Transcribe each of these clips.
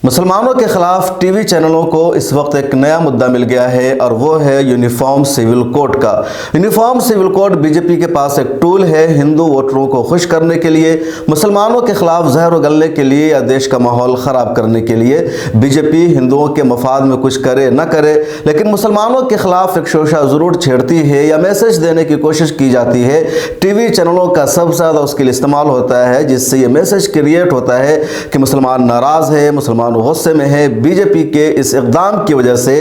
मुसलमानों के खिलाफ टीवी चैनलों को इस वक्त एक नया मुद्दा मिल गया है और वो है यूनिफॉर्म सिविल कोड का। यूनिफॉर्म सिविल कोड बीजेपी के पास एक टूल है हिंदू वोटरों को खुश करने के लिए, मुसलमानों के खिलाफ जहर उगलने के लिए या देश का माहौल ख़राब करने के लिए। बीजेपी हिंदुओं के मफाद में कुछ करे न करे, लेकिन मुसलमानों के खिलाफ एक शोशा ज़रूर छेड़ती है या मैसेज देने की कोशिश की जाती है। टीवी चैनलों का सबसे ज़्यादा उसके लिए इस्तेमाल होता है, जिससे ये मैसेज क्रिएट होता है कि मुसलमान नाराज़ है, मुसलमान गुस्से में है। बीजेपी के इस इक़दाम की वजह से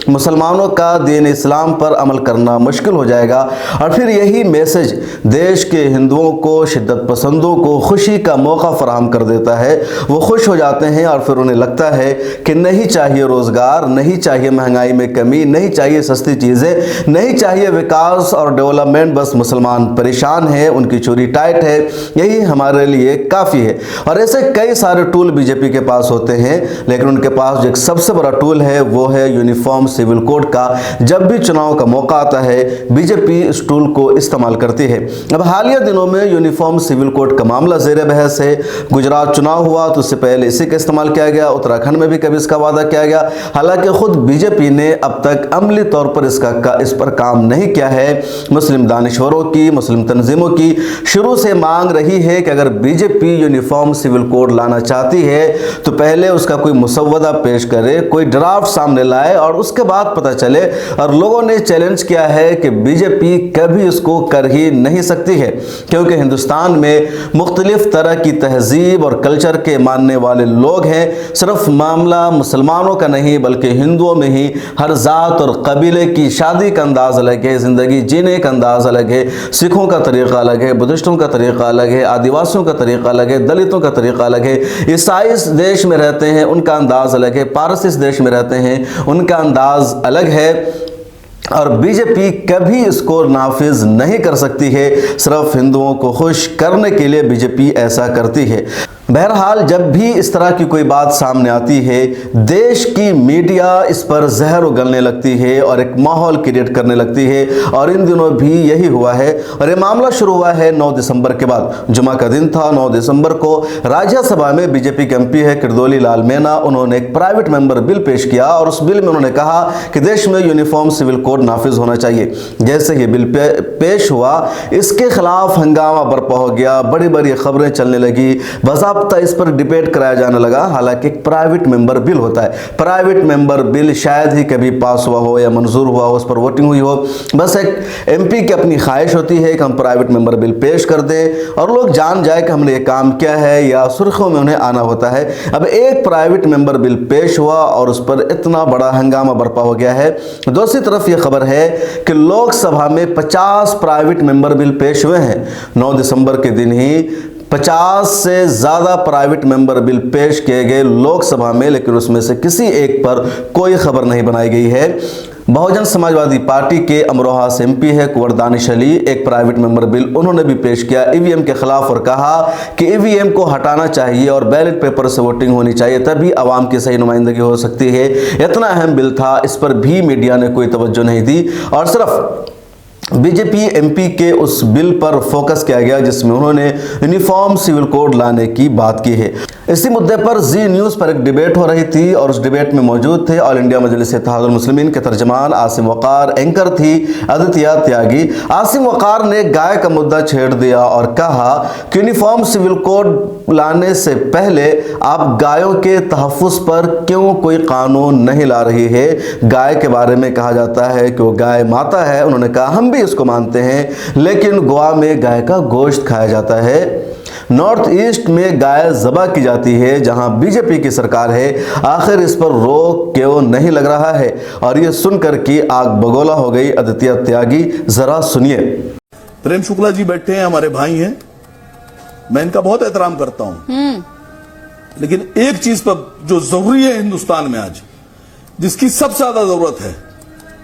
मुसलमानों का दीन इस्लाम पर अमल करना मुश्किल हो जाएगा और फिर यही मैसेज देश के हिंदुओं को, शिद्दत पसंदों को खुशी का मौका फराहम कर देता है। वो खुश हो जाते हैं और फिर उन्हें लगता है कि नहीं चाहिए रोज़गार, नहीं चाहिए महंगाई में कमी, नहीं चाहिए सस्ती चीज़ें, नहीं चाहिए विकास और डेवलपमेंट, बस मुसलमान परेशान है, उनकी चोरी टाइट है, यही हमारे लिए काफ़ी है। और ऐसे कई सारे टूल बीजेपी के पास होते हैं, लेकिन उनके पास जो एक सबसे बड़ा टूल है वो है यूनिफॉर्म सिविल कोड का। जब भी चुनाव का मौका आता है बीजेपी इस टूल को इस्तेमाल करती है। अब हालिया दिनों में यूनिफॉर्म सिविल कोड का मामला ज़ेर बहस है। गुजरात चुनाव हुआ तो उससे पहले इसी का इस्तेमाल किया गया, उत्तराखंड में भी कभी इसका वादा किया गया। हालांकि खुद बीजेपी ने अब तक अमली तौर पर इस पर काम नहीं किया है। मुस्लिम दानिश्वरों की, मुस्लिम तंजीमों की शुरू से मांग रही है कि अगर बीजेपी यूनिफॉर्म सिविल कोड लाना चाहती है तो पहले उसका कोई मुसव्वदा पेश करे, कोई ड्राफ्ट सामने लाए और उसके बाद पता चले। और लोगों ने चैलेंज किया है कि बीजेपी कभी इसको कर ही नहीं सकती है, क्योंकि हिंदुस्तान में मुख्तलिफ तरह की तहजीब और कल्चर के मानने वाले लोग हैं। सिर्फ मामला मुसलमानों का नहीं बल्कि हिंदुओं में ही हर जात और कबीले की शादी का अंदाज अलग है, ज़िंदगी जीने का अंदाज अलग है। सिखों का तरीक़ा अलग है, बुद्धिस्टों का तरीक़ा अलग है, आदिवासियों का तरीक़ा अलग है, दलितों का तरीक़ा अलग है। ईसाई इस देश में रहते हैं, उनका अंदाज अलग है, पारसी इस देश में रहते हैं, उनका अंदाज अलग है। और बीजेपी कभी इसको नाफिज नहीं कर सकती है। सिर्फ हिंदुओं को खुश करने के लिए बीजेपी ऐसा करती है। बहरहाल जब भी इस तरह की कोई बात सामने आती है, देश की मीडिया इस पर जहर उगलने लगती है और एक माहौल क्रिएट करने लगती है। और इन दिनों भी यही हुआ है। और ये मामला शुरू हुआ है 9 दिसंबर के बाद। जुमा का दिन था 9 दिसंबर को। राज्यसभा में बीजेपी के एमपी है किरदोली लाल मीणा, उन्होंने एक प्राइवेट मेंबर बिल पेश किया और उस बिल में उन्होंने कहा कि देश में यूनिफॉर्म सिविल कोड नाफिज होना चाहिए। जैसे ही बिल पेश हुआ, इसके खिलाफ हंगामा बर्पा हो गया, बड़ी बड़ी खबरें चलने लगी, इस पर डिबेट कराया जाने लगा। हालांकि एक प्राइवेट मेंबर बिल होता है, प्राइवेट मेंबर बिल शायद ही कभी पास हुआ हो या मंजूर हुआ हो, उस पर वोटिंग हुई हो। बस एक एमपी की अपनी ख्वाहिश होती है कि हम प्राइवेट मेंबर बिल पेश कर दें और लोग जान जाए कि हमने ये काम किया है, या सुर्खियों में उन्हें आना होता है। अब एक प्राइवेट मेंबर बिल पेश हुआ और उस पर इतना बड़ा हंगामा बर्पा हो गया है। दूसरी तरफ यह खबर है कि लोकसभा में 50 प्राइवेट मेंबर बिल पेश हुए हैं। 9 दिसंबर के दिन ही 50 से ज़्यादा प्राइवेट मेंबर बिल पेश किए गए लोकसभा में, लेकिन उसमें से किसी एक पर कोई खबर नहीं बनाई गई है। बहुजन समाजवादी पार्टी के अमरोहा से एमपी है कुंवर दानिश अली, एक प्राइवेट मेंबर बिल उन्होंने भी पेश किया ईवीएम के खिलाफ और कहा कि ईवीएम को हटाना चाहिए और बैलेट पेपर से वोटिंग होनी चाहिए, तभी आवाम की सही नुमाइंदगी हो सकती है। इतना अहम बिल था, इस पर भी मीडिया ने कोई तवज्जो नहीं दी और सिर्फ बीजेपी एमपी के उस बिल पर फोकस किया गया जिसमें उन्होंने यूनिफॉर्म सिविल कोड लाने की बात की है। इसी मुद्दे पर जी न्यूज़ पर एक डिबेट हो रही थी और उस डिबेट में मौजूद थे ऑल इंडिया मजलिस इत्तेहादुल मुस्लिमीन के तर्जमान आसिम वक़ार, एंकर थी अदित्य त्यागी। आसिम वक़ार ने गाय का मुद्दा छेड़ दिया और कहा कि यूनिफॉर्म सिविल कोड लाने से पहले आप गायों के तहफ़्फ़ुज़ पर क्यों कोई कानून नहीं ला रही है। गाय के बारे में कहा जाता है कि वो गाय माता है। उन्होंने कहा हम भी इसको मानते हैं, लेकिन गोवा में गाय का गोश्त खाया जाता है, नॉर्थ ईस्ट में गाय ज़बह की जाती है जहां बीजेपी की सरकार है। आखिर इस पर रोक क्यों नहीं लग रहा है। और ये सुनकर कि आग बगोला हो गई अदित्य त्यागी। जरा सुनिए। प्रेम शुक्ला जी बैठे हैं, हमारे भाई हैं, मैं इनका बहुत एहतराम करता हूं, लेकिन एक चीज पर जो जरूरी है हिंदुस्तान में आज, जिसकी सबसे ज्यादा जरूरत है,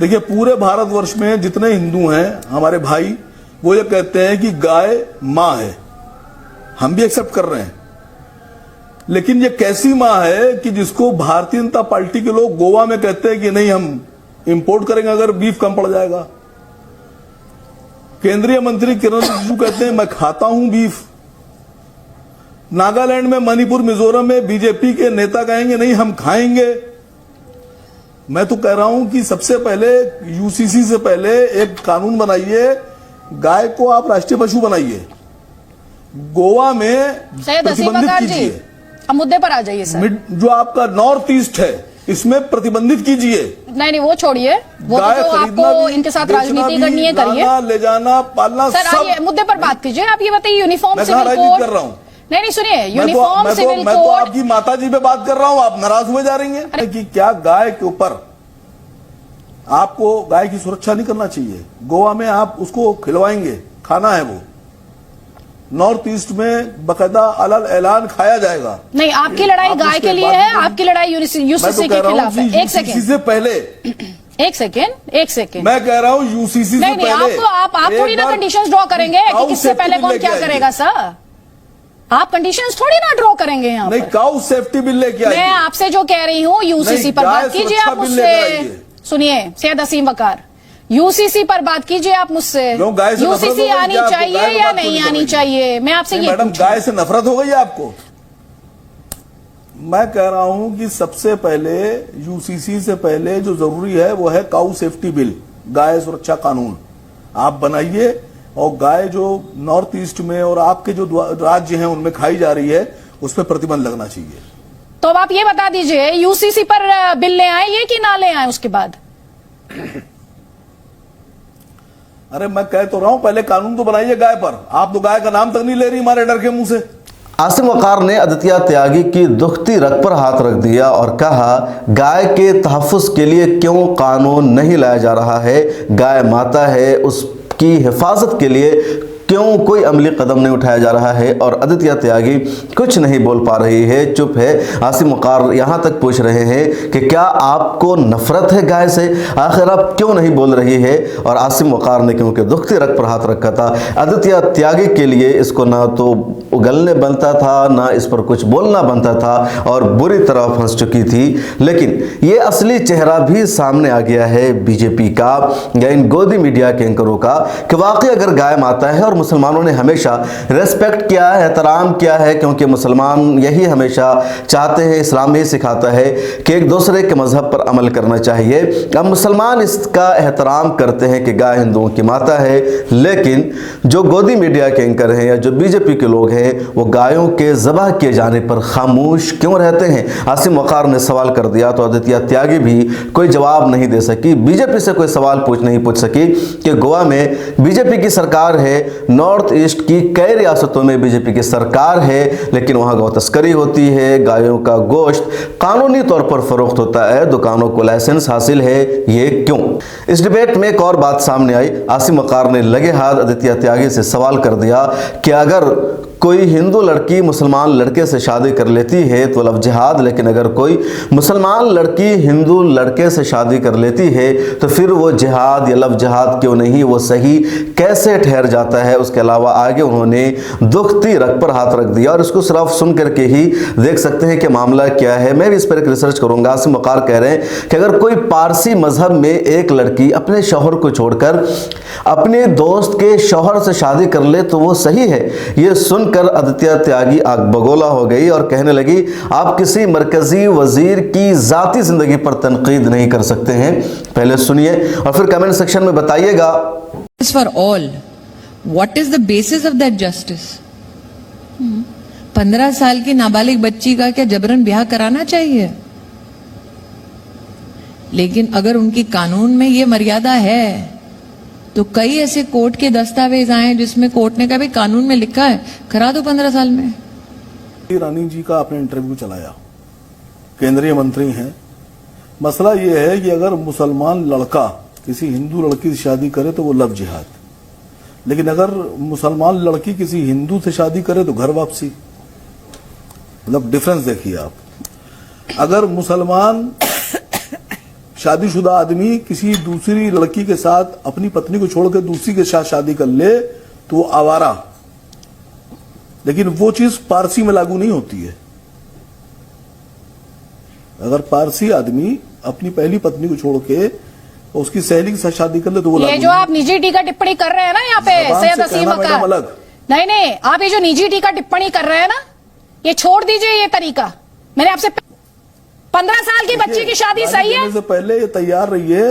देखिए पूरे भारतवर्ष में जितने हिंदू हैं हमारे भाई, वो ये कहते हैं कि गाय मां है, हम भी एक्सेप्ट कर रहे हैं। लेकिन ये कैसी मां है कि जिसको भारतीय जनता पार्टी के लोग गोवा में कहते हैं कि नहीं हम इंपोर्ट करेंगे अगर बीफ कम पड़ जाएगा। केंद्रीय मंत्री किरण रिजिजू कहते हैं मैं खाता हूं बीफ। नागालैंड में, मणिपुर, मिजोरम में बीजेपी के नेता कहेंगे नहीं हम खाएंगे। मैं तो कह रहा हूं कि सबसे पहले यूसीसी से पहले एक कानून बनाइए, गाय को आप राष्ट्रीय पशु बनाइए, गोवा में प्रतिबंधित कीजिए। अब मुद्दे पर आ जाइए सर। जो आपका नॉर्थ ईस्ट है इसमें प्रतिबंधित कीजिए। नहीं वो छोड़िए, वो तो आपको इनके साथ राजनीति करनी है, करिए। ले जाना, पालना, सर आइए मुद्दे पर बात कीजिए। आप ये बताइए यूनिफॉर्म सिविल कोड कर रहा हूं। नहीं सुनिए, यूनिफॉर्म सिविल कोड। मैं तो आपकी माता जी पे बात कर रहा हूं, आप नाराज हुए जा रही हैं कि क्या गाय के ऊपर आपको गाय की सुरक्षा नहीं करना चाहिए। गोवा में आप उसको खिलवाएंगे, खाना है वो। नॉर्थ ईस्ट में बकायदा अलग ऐलान खाया जाएगा। नहीं, आपकी लड़ाई गाय के लिए है, आपकी लड़ाई यूसीसी के खिलाफ है। एक सेकेंड से पहले एक सेकेंड मैं कह रहा हूं यूसीसी से पहले। आप थोड़ी ना कंडीशंस ड्रॉ करेंगे कि किससे पहले कौन क्या करेगा। सर आप कंडीशंस थोड़ी ना ड्रॉ करेंगे यहाँ नहीं, काउ सेफ्टी बिल लेके आइए। मैं आपसे जो कह रही हूँ यूसीसी पर बात कीजिए आप मुझसे। सुनिए सैयद असीम वकार, यूसीसी पर बात कीजिए आप मुझसे। यूसीसी आनी चाहिए या नहीं आनी चाहिए, मैं आपसे ये मैडम गाय से नफरत हो गई आपको। मैं कह रहा हूं कि सबसे पहले यूसीसी से पहले जो जरूरी है वो है काउ सेफ्टी बिल, गाय सुरक्षा कानून आप बनाइए। और गाय जो नॉर्थ ईस्ट में और आपके जो राज्य हैं उनमें खाई जा रही है उस पर प्रतिबंध लगना चाहिए। तो अब आप ये बता दीजिए यूसीसी पर बिल ले आए ये कि ना ले आए उसके बाद। अरे मैं कह तो रहा हूं पहले कानून तो बनाइए गाय पर। आप तो गाय का नाम तक नहीं ले रही हमारे डर के मुंह से। आसिम वकार ने आदित्य त्यागी की दुखती रग पर हाथ रख दिया और कहा गाय के तहफ्फुज़ के लिए क्यों कानून नहीं लाया जा रहा है, गाय माता है, उसकी हिफाजत के लिए क्यों कोई अमली कदम नहीं उठाया जा रहा है। और आदित्य त्यागी कुछ नहीं बोल पा रही है, चुप है। आसिम वकार यहां तक पूछ रहे हैं कि क्या आपको नफरत है गाय से, आखिर आप क्यों नहीं बोल रही है। और आसिम वकार ने क्योंकि दुखती रग पर हाथ रखा था, आदित्य त्यागी के लिए इसको ना तो उगलने बनता था ना इस पर कुछ बोलना बनता था और बुरी तरह फंस चुकी थी। लेकिन ये असली चेहरा भी सामने आ गया है बीजेपी का या इन गोदी मीडिया के एंकरों का कि वाकई अगर गाय माता है और मुसलमानों ने हमेशा रेस्पेक्ट किया है, एहतराम किया है, क्योंकि मुसलमान यही हमेशा चाहते हैं, इस्लाम यही सिखाता है कि एक दूसरे के मजहब पर अमल करना चाहिए। अब मुसलमान इसका एहतराम करते हैं कि गाय हिंदुओं की माता है, लेकिन जो गोदी मीडिया के एंकर हैं या जो बीजेपी के लोग हैं वो गायों के ज़बह किए जाने पर खामोश क्यों रहते हैं। आसिम वकार ने सवाल कर दिया तो आदित्य त्यागी भी कोई जवाब नहीं दे सकी, बीजेपी से कोई सवाल नहीं पूछ सकी कि गोवा में बीजेपी की सरकार है, नॉर्थ ईस्ट की कई रियासतों में बीजेपी की सरकार है, लेकिन वहां गौ तस्करी होती है, गायों का गोश्त कानूनी तौर पर फरोख्त होता है, दुकानों को लाइसेंस हासिल है, ये क्यों। इस डिबेट में एक और बात सामने आई। आसिम वकार ने लगे हाथ आदित्य त्यागी से सवाल कर दिया कि अगर कोई हिंदू लड़की मुसलमान लड़के से शादी कर लेती है तो लव जिहाद, लेकिन अगर कोई मुसलमान लड़की हिंदू लड़के से शादी कर लेती है तो फिर वो जिहाद या लव जिहाद क्यों नहीं, वो सही कैसे ठहर जाता है। उसके अलावा आगे उन्होंने दुखती रग पर हाथ रख दिया और इसको सिर्फ सुन करके ही देख सकते हैं कि मामला क्या है। मैं भी इस पर एक रिसर्च करूंगा। आसिम वकार कह रहे हैं कि अगर कोई पारसी मजहब में एक लड़की अपने शौहर को छोड़कर अपने दोस्त के शौहर से शादी कर ले तो वो सही है। ये सुन कर आदित्य त्यागी आग बगोला हो गई और कहने लगी आप किसी मरकजी वजीर की जाती जिंदगी पर तनकीद नहीं कर सकते हैं। पहले सुनिए और फिर कमेंट सेक्शन में बताइएगा। For all, what is the basis of that justice? 15 साल की नाबालिग बच्ची का क्या जबरन ब्याह कराना चाहिए? लेकिन अगर उनकी कानून में ये मर्यादा है तो कई ऐसे कोर्ट के दस्तावेज आए जिसमें कोर्ट ने कहा भी कानून में लिखा है करा दो 15 साल में। रानी जी का आपने इंटरव्यू चलाया, केंद्रीय मंत्री हैं। मसला यह है कि अगर मुसलमान लड़का किसी हिंदू लड़की से शादी करे तो वो लव जिहाद, लेकिन अगर मुसलमान लड़की किसी हिंदू से शादी करे तो घर वापसी। मतलब डिफरेंस देखिए आप। अगर मुसलमान शादीशुदा आदमी किसी दूसरी लड़की के साथ अपनी पत्नी को छोड़कर दूसरी के साथ शादी कर ले तो वो आवारा, लेकिन वो चीज पारसी में लागू नहीं होती है। अगर पारसी आदमी अपनी पहली पत्नी को छोड़ के उसकी सहेली के साथ शादी कर ले तो वो ये जो आप निजी टीका टिप्पणी कर रहे हैं ना यहाँ पे सैयद असीम वकार, नहीं आप ये जो निजी टीका टिप्पणी कर रहे हैं ना ये छोड़ दीजिए ये तरीका। मैंने आपसे 15 साल की बच्ची की शादी सही है? से पहले ये तैयार रहिए।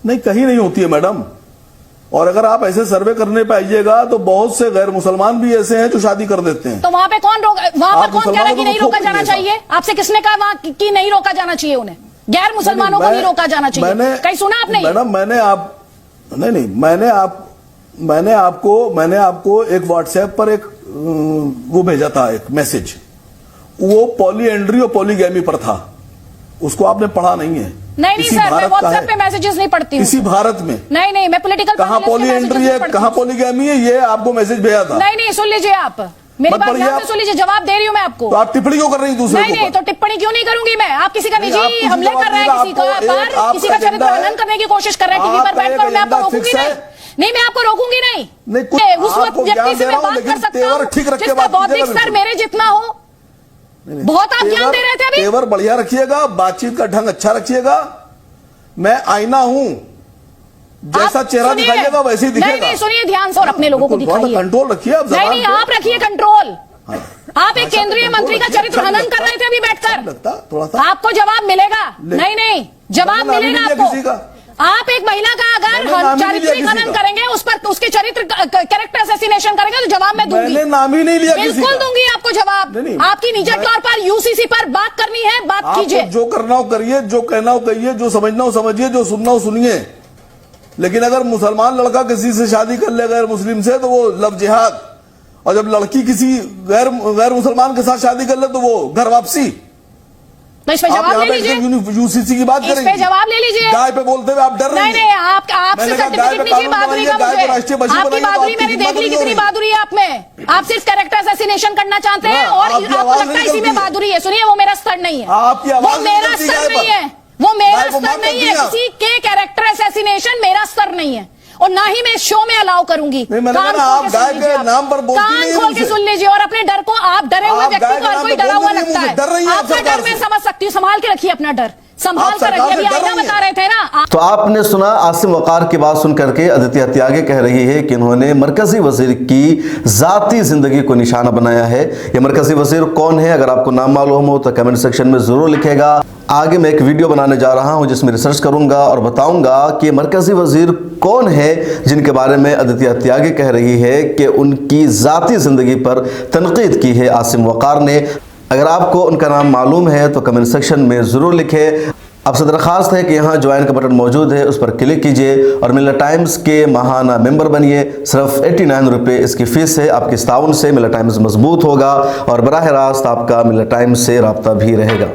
नहीं, कहीं नहीं होती है मैडम। और अगर आप ऐसे सर्वे करने पे आइएगा तो बहुत से गैर मुसलमान भी ऐसे हैं जो शादी कर देते हैं। तो वहां पे कौन वहां पर कौन कह रहा है कि नहीं रोका जाना चाहिए? आपसे किसने कहा वहां कि नहीं रोका जाना चाहिए? उन्हें गैर मुसलमानों को नहीं रोका जाना चाहिए? कहीं सुना आपने? मैडम मैंने आपको एक व्हाट्सएप पर एक वो भेजा था, एक मैसेज। वो पॉलीएंड्री और पॉलीगैमी पर था, उसको आपने पढ़ा नहीं है। नहीं सर, मैं व्हाट्सएप पे मैसेजेस नहीं पढ़ती हूँ। इसी भारत में नहीं, मैं पॉलिटिकल कहां पॉलीएंड्री है, कहां पॉलीगैमी है, ये आपको मैसेज भेजा था। नहीं, सुन लीजिए आप मेरी बात ध्यान से सुन लीजिए, जवाब दे रही हूँ मैं आपको। तो आप टिप्पणी क्यों कर रही हैं दूसरे? नहीं, तो टिप्पणी क्यों नहीं करूंगी मैं? आप किसी का निजी हमले कर रहे हैं, किसी का चरित्र हनन करने की कोशिश कर रहे हैं टीवी पर बैठकर, मैं आपको रोकूंगी नहीं, मैं आपको रोकूंगी नहीं। उस व्यक्ति से मैं बात कर सकता हूँ जिसका बौद्धिक स्तर मेरे जितना हो। बहुत आप ज्ञान दे रहे थे अभी। तेवर बढ़िया रखिएगा, बातचीत का ढंग अच्छा रखिएगा। मैं आईना हूं, जैसा चेहरा दिखाइएगा वैसे ही दिखेगा। नहीं, सुनिए ध्यान से और अपने लोगों को दिखाइए। कंट्रोल रखिए आप। नहीं, आप रखिए कंट्रोल। आप एक केंद्रीय मंत्री का चरित्र हनन कर रहे थे अभी बैठकर। थोड़ा सा आपको जवाब मिलेगा। नहीं, जवाब मिलेगा आपको। आप एक महिला का अगर चारित्रिक हनन करेंगे, उस पर उसके चरित्र कैरेक्टर असैसिनेशन करेंगे तो जवाब मैं दूंगी। मैंने नाम ही नहीं लिया, बिल्कुल दूंगी आपको जवाब। आपकी निजी तौर पर यूसीसी पर बात करनी है, बात कीजिए। जो करना हो करिए, जो कहना हो कहिए, जो समझना हो समझिए, जो सुनना हो सुनिए। लेकिन अगर मुसलमान लड़का किसी से शादी कर ले गैर मुस्लिम से तो वो लव जिहाद, और जब लड़की किसी गैर मुसलमान के साथ शादी कर ले तो वो घर वापसी। तो इस पे जवाब ले लीजिए। यूसीसी की बात करेंगे, इस पे जवाब ले लीजिए। गाय पे बोलते हुए आप डर रहे हैं। नहीं, आपसे सर्टिफिकेट लीजिए बहादुरी का मुझे। आपकी बहादुरी मैंने देख ली, कितनी बहादुरी है आप में। आप सिर्फ कैरेक्टर असैसिनेशन करना चाहते हैं और आपको लगता है इसी में बहादुरी है। सुनिए, वो मेरा स्तर नहीं है, वो मेरा स्तर नहीं है, वो मेरा स्तर नहीं है। किसी के कैरेक्टर असैसिनेशन मेरा स्तर नहीं है और ना ही मैं इस शो में अलाउ करूंगी। आप गाय के नाम पर कान खोल के सुन लीजिए और अपने डर को, आप डरे हुए व्यक्ति को हर कोई डरा हुआ लगता है। आपका डर मैं समझ सकती हूँ, संभाल के रखिए अपना डर, संभाल कर रखिए। अभी आईना बता रहे थे ना। तो आपने सुना आसिम वकार की बात सुन करके अदिति हत्यागे कह रही है कि इन्होंने मरकजी वजीर की जाती जिंदगी को निशाना बनाया है। ये मरकजी वजीर कौन है? अगर आपको नाम मालूम हो तो कमेंट सेक्शन में जरूर लिखेगा। आगे मैं एक वीडियो बनाने जा रहा हूं जिसमें रिसर्च करूंगा और बताऊंगा कि मरकजी वजीर कौन है जिनके बारे में अदिति हत्यागे कह रही है कि उनकी जाती जिंदगी पर तनकीद की है आसिम वकार ने। अगर आपको उनका नाम मालूम है तो कमेंट सेक्शन में ज़रूर लिखें। आपसे दरख्वास्त है कि यहाँ ज्वाइन का बटन मौजूद है, उस पर क्लिक कीजिए और मिल्लत टाइम्स के माहाना मेंबर बनिए। सिर्फ 89 रुपये इसकी फ़ीस है। आपके ताउन से मिल्लत टाइम्स मजबूत होगा और बराह रास्त आपका मिल्लत टाइम्स से रब्ता भी रहेगा।